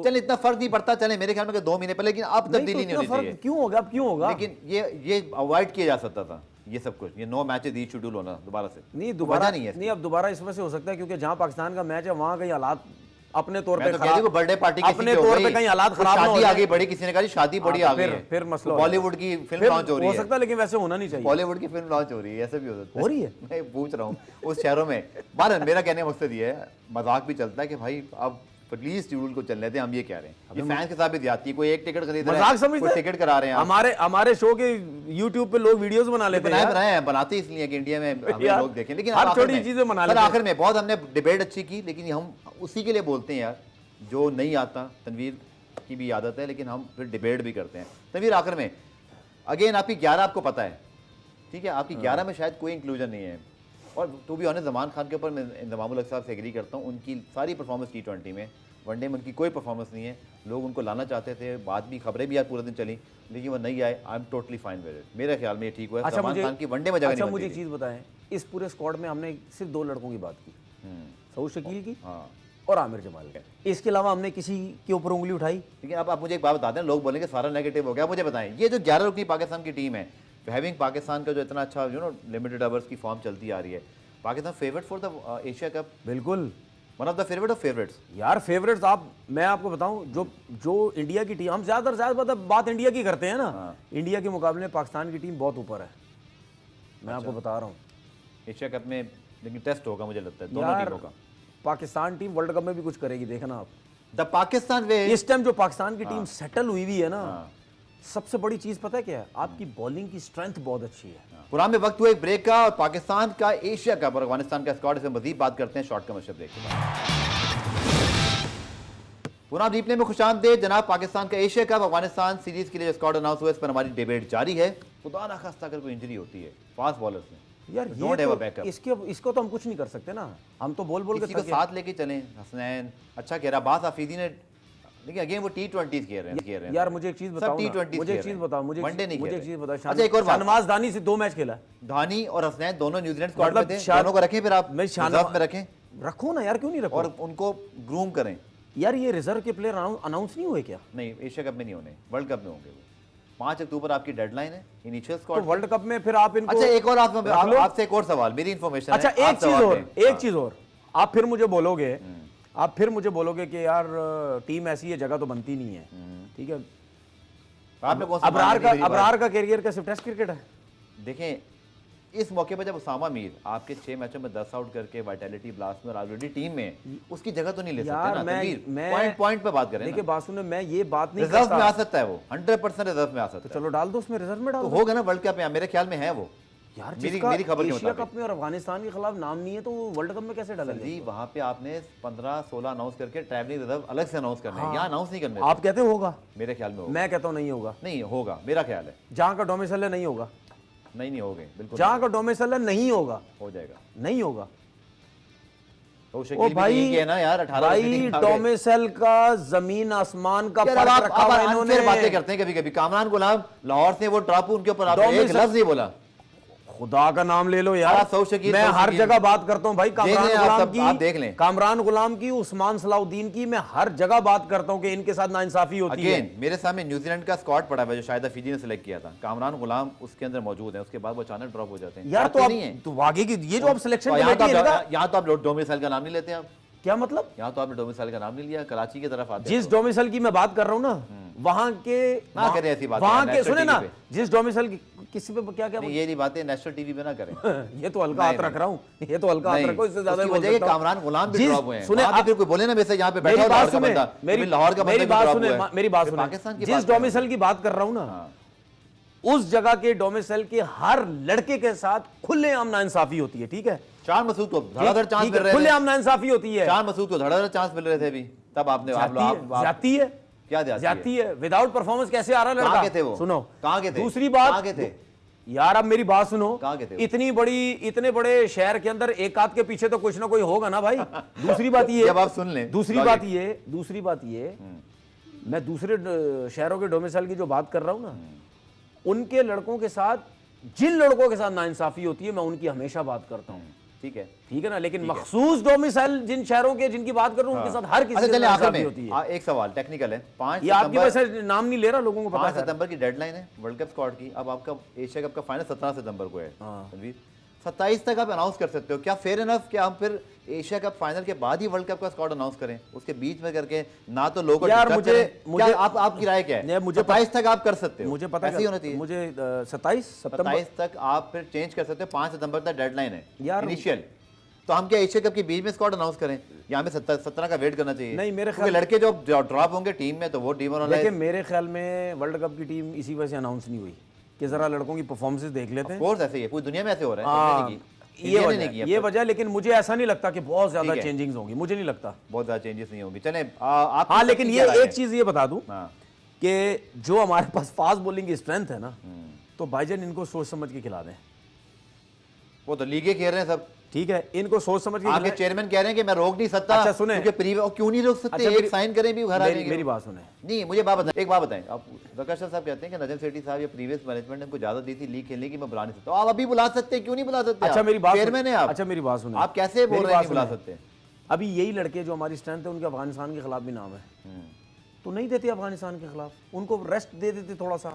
चल इतना फर्क नहीं पड़ता, चले मेरे ख्याल में 2 महीने पहले, लेकिन अब तब्दीली नहीं होनी चाहिए। क्यों होगा? अब क्यों होगा? लेकिन ये अवॉइड किया जा सकता था, ये सब कुछ, ये 9 मैचेस रीशेड्यूल होना दोबारा से। नहीं दोबारा नहीं है। नहीं, अब दोबारा इस वजह से हो सकता है क्योंकि जहां पाकिस्तान का मैच है वहां कहीं हालात अपने तौर पे खराब, बर्थडे पार्टी अपने तौर पे कहीं हालात खराब ना हो, शादी आगे बढ़ी, किसी ने कहा शादी बड़ी आ गई, फिर मसला बॉलीवुड की फिल्म लॉन्च हो रही है। हो सकता है, लेकिन वैसे होना नहीं चाहिए। बॉलीवुड की फिल्म लॉन्च हो रही है, ऐसे भी हो रही है। मैं पूछ रहा हूँ उस शहरों में। बार मेरा कहने का मकसद ये है, मजाक भी चलता है कि भाई अब प्लीज शेड्यूल को चल लेते हैं, हम ये कह रहे हैं। ये फैंस के साथ भी ज्यादती, कोई एक टिकट खरीद रहा है, कोई टिकट करा रहे हैं। हमारे शो के YouTube पे लोग वीडियोस बना लेते हैं, बनाते इसलिए कि इंडिया में हमें लोग देखें। लेकिन हर छोटी चीजें बना लेते हैं। आखिर में बहुत हमने डिबेट अच्छी की, लेकिन हम उसी के लिए बोलते हैं यार जो नहीं आता। तनवीर की भी आदत है, लेकिन हम फिर डिबेट भी करते हैं। तनवीर आखिर में अगेन आपकी 11 आपको पता है, ठीक है, आपकी 11 में शायद कोई इंक्लूजन नहीं है। और to be honest Zaman Khan के ऊपर मैं इंजमाम उल हक साहब से एग्री करता हूँ। उनकी सारी परफॉर्मेंस T20 में, वनडे में उनकी कोई परफॉर्मेंस नहीं है। लोग उनको लाना चाहते थे, बाद भी खबरें भी यार पूरे दिन चली, लेकिन वो नहीं आए। I am totally fine with it, मेरे ख्याल में ये ठीक हुआ है। जमान खान की वनडे में जगह अच्छा नहीं मुझे बनती एक चीज़ बताएं, इस पूरे स्क्वाड में हमने सिर्फ 2 लड़कों की बात की, सऊद शकील की हाँ। और आमिर जमाल की। इसके अलावा हमने किसी के ऊपर उंगली उठाई? लेकिन अब आप मुझे एक बात बताते हैं, लोग बोलेंगे सारा नेगेटिव हो गया। मुझे बताएं, ये जो 11 रुकनी पाकिस्तान की टीम है, हैविंग पाकिस्तान का जो इतना अच्छा लिमिटेड ओवर्स की फॉर्म चलती आ रही है, Pakistan favourite for the Asia cup, बिल्कुल one of the favourite of favourites. यार फेवरेट्स। मैं आपको बताऊं, जो इंडिया की टीम, हम ज्यादा बात इंडिया की करते हैं ना, इंडिया के मुकाबले में पाकिस्तान की टीम बहुत ऊपर है, मैं आपको बता रहा हूँ। एशिया कप में लेकिन टेस्ट होगा, मुझे लगता है दोनों यार टीमों का। पाकिस्तान टीम वर्ल्ड कप में भी कुछ करेगी, देखना आप। द पाकिस्तान वे, इस टाइम जो पाकिस्तान की टीम सेटल हुई हुई है ना, सबसे बड़ी चीज पता है क्या है? आपकी बॉलिंग की स्ट्रेंथ बहुत अच्छी है। पुराने में वक्त हुआ एक ब्रेक का, और पाकिस्तान का एशिया कप और अफगानिस्तान का स्क्वाड, इसमें मजीद बात करते हैं शॉर्ट कमर्शियल ब्रेक के बाद। पुनः जीतने में खुशामदीद जनाब। पाकिस्तान का एशिया कप अफगानिस्तान सीरीज के लिए स्क्वाड अनाउंस हुआ, इस पर हमारी डिबेट जारी है। खुदा ना खास्ता अगर कोई इंजरी होती है फास्ट बॉलर्स में, यार डोंट ये हैव अ तो बैकअप। इसको तो हम कुछ नहीं कर सकते ना, हम तो बोल के किसी को थके। साथ लेके चलें। हसनैन अच्छा कह रहा, बास हफीजी ने, लेकिन अगेन वो T20 खेल रहे हैं। यार मुझे एक चीज बताओ ना, T20 मुझे एक चीज बताओ, मुझे एक चीज बताओ। अच्छा एक और बात, शाहनवाज दानी से 2 मैच खेला है। धानी और हसनैन दोनों न्यूजीलैंड स्क्वाड में मतलब थे, दोनों को रखें फिर आप मैं रिजर्व में रखें रखो ना यार, क्यों नहीं रखो? और उनको ग्रूम करें। यार ये रिजर्व के प्लेयर अनाउंस नहीं हुए क्या? नहीं, एशिया कप में नहीं होने, वर्ल्ड कप में होंगे वो। 5 अक्टूबर आपकी डेडलाइन है इनिशियल तो स्क्वाड। वर्ल्ड कप में फिर आप इनको। अच्छा एक और आपसे एक और सवाल, मेरी इन्फॉर्मेशन अच्छा एक चीज और, आप फिर मुझे बोलोगे कि यार टीम ऐसी है, जगह तो बनती नहीं है, ठीक है। आपने कौन सा अबरार का कैरियर का सिर्फ टेस्ट क्रिकेट है। देखें, इस मौके पर जब उसामा मीर आपके 6 मैचों में 10 आउट करके वाइटैलिटी ब्लास्ट में और ऑलरेडी टीम में, उसकी जगह तो नहीं ले सकते ना। मैं पॉइंट पे बात करें। देखिए बात सुने, मैं ये बात नहीं रिजर्व में आ सकता है वो, 100% रिजर्व में आ सकता है। चलो डाल दो उसमें, रिजर्व में डाल तो दो। होगा ना वर्ल्ड कप में, मेरे ख्याल में है वो। यार मेरी खबर के एशिया मुताबिक कप में और अफगानिस्तान के खिलाफ नाम नहीं है, तो वर्ल्ड कप में कैसे डालेंगे? जी वहां पे आपने 15-16 अनाउंस करके ट्रैवलिंग रिजर्व अलग से अनाउंस करना है, यहाँ अनाउंस नहीं करने। आप कहते हो होगा? मेरे ख्याल में होगा। मैं कहता हूँ नहीं होगा। नहीं होगा, मेरा ख्याल है। जहाँ का डोमिसाइल है नहीं होगा। नहीं होगे बिल्कुल। जहाँ का डोमिसाइल है नहीं होगा, हो जाएगा, नहीं होगा। तो ओ भाई है ना यार, 18 भाई डोमिसाइल का जमीन आसमान का फर्क आप रखा हुआ इन्होंने। बातें करते हैं कभी-कभी। कामरान गुलाम लाहौर से वो ट्रापू, उनके ऊपर आपने एक लफ्ज नहीं बोला। खुदा का नाम ले लो यार, मैं हर जगह बात करता हूं भाई। कामरान गुलाम की, आप देख लें, कामरान गुलाम की, उस्मान सलाउद्दीन की, मैं हर जगह बात करता हूं कि इनके साथ नाइंसाफी होती है। मेरे सामने न्यूजीलैंड का स्क्वाड पड़ा है जो शायद फीजी ने सिलेक्ट किया था, कामरान गुलाम उसके अंदर मौजूद है, उसके बाद वो अचानक ड्रॉप हो जाते हैं यार। तो नहीं है तो आगे की ये जो आप सिलेक्शन यहाँ तो आप डोमिसाइल का नाम नहीं लेते आप। क्या मतलब? यहाँ तो आपने डोमिसाइल का नाम नहीं लिया, कराची की तरफ आते। जिस डोमिसाइल की मैं बात कर रहा हूँ ना, वहां के ना करें ऐसी बात, वहां के सुने ना, जिस डोमिसाइल की किसी पे क्या क्या ये नहीं बातें नेशनल टीवी पे ना करें। ये तो हल्का हाथ रख रहा हूँ, ये तो हल्का हाथ रखो, इससे ज्यादा बोल सकता हूं। कामरान गुलाम भी ड्रॉप हुए हैं। सुने आप कोई बोले ना वैसे यहाँ पे बैठा बात सुने, लाहौर का मेरी बात सुने, मेरी बात सुने। पाकिस्तान की जिस डोमिसाइल की बात कर रहा हूँ ना, उस जगह के डोमिसाइल के हर लड़के के साथ खुलेआम नाइंसाफी होती है, ठीक है। चार मसूद को धड़ाधड़ चांस मिल रहे थे, खुलेआम नाइंसाफी होती है। चार मसूद को धड़ाधड़ चांस मिल रहे थे अभी, तब आपने जाती है, क्या जाती है। विदाउट परफॉर्मेंस कैसे आ रहा है लड़का? कहां के थे वो? सुनो, कहां के थे? दूसरी बात, कहां के थे यार? अब मेरी बात सुनो, कहां के थे? इतने बड़े शहर के अंदर एक आध के पीछे तो कुछ ना कोई होगा ना भाई। दूसरी बात ये, जब आप सुन लें, दूसरी बात ये, मैं दूसरे शहरों के डोमिसाइल की जो बात कर रहा हूं ना, उनके लड़कों के साथ, जिन लड़कों के साथ नाइंसाफी होती है, मैं उनकी हमेशा बात करता हूं, ठीक है ना। लेकिन मखसूस डोमिसाइल जिन शहरों के जिनकी बात कर रहा हूं, उनके साथ हर किसी की नाइंसाफी होती है। एक सवाल टेक्निकल है, 5 ये आपकी वजह नाम नहीं ले रहा, लोगों को पता है। 5 सितंबर की डेडलाइन है वर्ल्ड कप स्क्वाड की। अब आपका एशिया कप का फाइनल 17 सितंबर को है। 27 तक आप अनाउंस कर सकते हो। क्या फेयर इनफ कि हम फिर एशिया कप फाइनल के बाद ही वर्ल्ड कप का स्क्वाड अनाउंस करें, उसके बीच में करके ना तो लोगों यार मुझे आपकी राय क्या है? मुझे 27 तक आप कर सकते हो, मुझे पता ऐसे ही होना चाहिए। मुझे 27 तक आप फिर चेंज कर सकते हो। 5 सितंबर तक डेडलाइन है यार इनिशियल। तो हम क्या एशिया कप के बीच में स्क्वाड अनाउंस करें या हमें 17 का वेट करना चाहिए? नहीं, मेरे ख्याल लड़के जो ड्रॉप होंगे टीम में तो वो डिमोरलाइज। देखिए मेरे ख्याल में वर्ल्ड कप की टीम इसी वजह से अनाउंस नहीं हुई कि जरा लड़कों की परफॉर्मेंसेस देख लेते हैं। ऑफ कोर्स ऐसे ही है, पूरी दुनिया में ऐसे हो रहा है। ये वजह, लेकिन मुझे ऐसा नहीं लगता कि बहुत ज्यादा चेंजिंग्स होंगी, मुझे नहीं लगता बहुत ज्यादा चेंजेस नहीं होंगी। चले हाँ, लेकिन ये एक चीज ये बता दूं कि जो हमारे पास फास्ट बॉलिंग की स्ट्रेंथ है ना, तो भाईजान इनको सोच समझ के खिला दें। वो तो लीगे खेल रहे हैं सब, ठीक है, इनको सोच समझ के आपके चेयरमैन कह रहे हैं कि मैं रोक नहीं सकता। अच्छा सुने, क्योंकि प्रीवियस क्यों नहीं रोक सकते? अच्छा, एक साइन करें भी घर आ जाएंगे। मेरी बात सुने। नहीं, मुझे बात बताएं, एक बात बताएं। आप प्रकाश साहब कहते हैं कि नजम सेठी साहब या प्रीवियस मैनेजमेंट ने उनको इजाजत दी थी लीग खेलने की, मैं बुला नहीं सकता। आप अभी बुला सकते हैं, क्यों नहीं बुला सकते? अच्छा मेरी बात, चेयरमैन है आप। अच्छा मेरी बात सुने, आप कैसे बोल रहे हैं नहीं बुला सकते? अभी यही लड़के जो हमारी स्ट्रेंथ है, उनके अफगानिस्तान के खिलाफ भी नाम है, तो नहीं देते अफगानिस्तान के खिलाफ, उनको रेस्ट दे देते थोड़ा सा।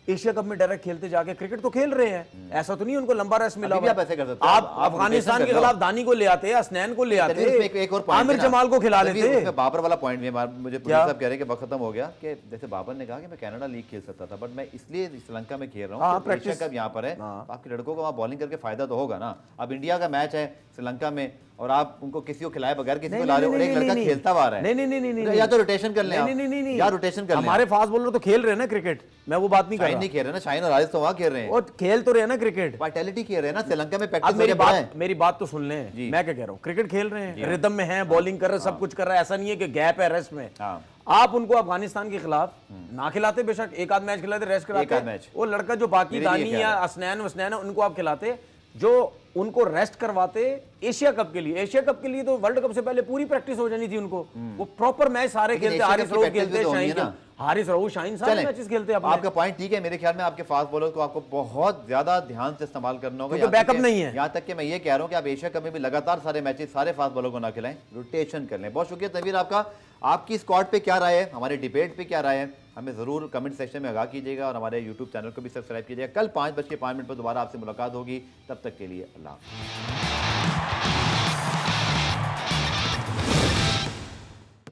एशिया कप में डायरेक्ट खेलते जाके क्रिकेट तो खेल रहे हैं, ऐसा तो नहीं उनको लंबा रेस्ट मिला हुआ। आप ऐसे कर सकते हैं। आप अफगानिस्तान के खिलाफ दानी को ले आते, असनैन को ले आते, एक और आमिर जमाल को खिला देते। बाबर वाला पॉइंट भी मुझे पुलिस साहब कह रहे हैं कि वक्त खत्म हो गया, कि जैसे बाबर ने कहा कि मैं कनाडा लीग खेल सकता था, बट मैं इसलिए श्रीलंका में खेल रहा हूँ, एशिया कप यहाँ पर है, आपके लड़कों को वहाँ बॉलिंग करके फायदा तो होगा ना। अब इंडिया का मैच है श्रीलंका में और आप उनको किसी को खिलाए बगैर किसी को ला रहे हो, और एक लड़का खेलता हुआ रहा है। नहीं, या तो रोटेशन कर लें, नहीं, या रोटेशन कर लें। हमारे फास्ट बॉलर तो खेल रहे हैं ना क्रिकेट, मैं वो बात नहीं कर रहा। नहीं खेल रहे ना, शाहीन और हारिस तो वहाँ खेल रहे हैं, और खेल तो रहे हैं ना क्रिकेट, वाइटैलिटी खेल रहे हैं ना। श्रीलंका में अब प्रैक्टिस मेरी बात तो सुन लें, मैं क्या कह रहा हूँ, क्रिकेट खेल रहे हैं, रिदम में हैं, बॉलिंग कर रहे हैं, सब कुछ कर रहा है, ऐसा नहीं है कि गैप है रेस्ट में। आप उनको अफगानिस्तान के खिलाफ ना खिलाते, बेशक एक आध मैच खिलाते, रेस्ट कराते, वो लड़का जो बाकी दानी या असनैन वसनैन उनको आप खिलाते, जो उनको रेस्ट करवाते एशिया कप के लिए। एशिया कप के लिए तो वर्ल्ड कप से पहले पूरी प्रैक्टिस हो जानी थी उनको, वो प्रॉपर मैच सारे खेलते, हारिस रऊफ खेलते, हारिस रऊफ शाहीन सारे मैचेस खेलते। आपका पॉइंट ठीक है, मेरे ख्याल में आपके फास्ट बॉलर को आपको बहुत ज्यादा ध्यान से इस्तेमाल करना होगा, बैकअप नहीं है। यहाँ तक कि मैं ये कह रहा हूँ कि आप एशिया कप में भी लगातार सारे मैचेस सारे फास्ट बॉलर को ना खिलाएं, रोटेशन कर लें। बहुत शुक्रिया तनवीर आपका। आपकी स्क्वाड पे क्या राय है, हमारे डिबेट पे क्या राय है, हमें ज़रूर कमेंट सेक्शन में आगाह कीजिएगा, और हमारे यूट्यूब चैनल को भी सब्सक्राइब कीजिएगा। कल 5:05 पर दोबारा आपसे मुलाकात होगी, तब तक के लिए अल्लाह हाफ़िज़।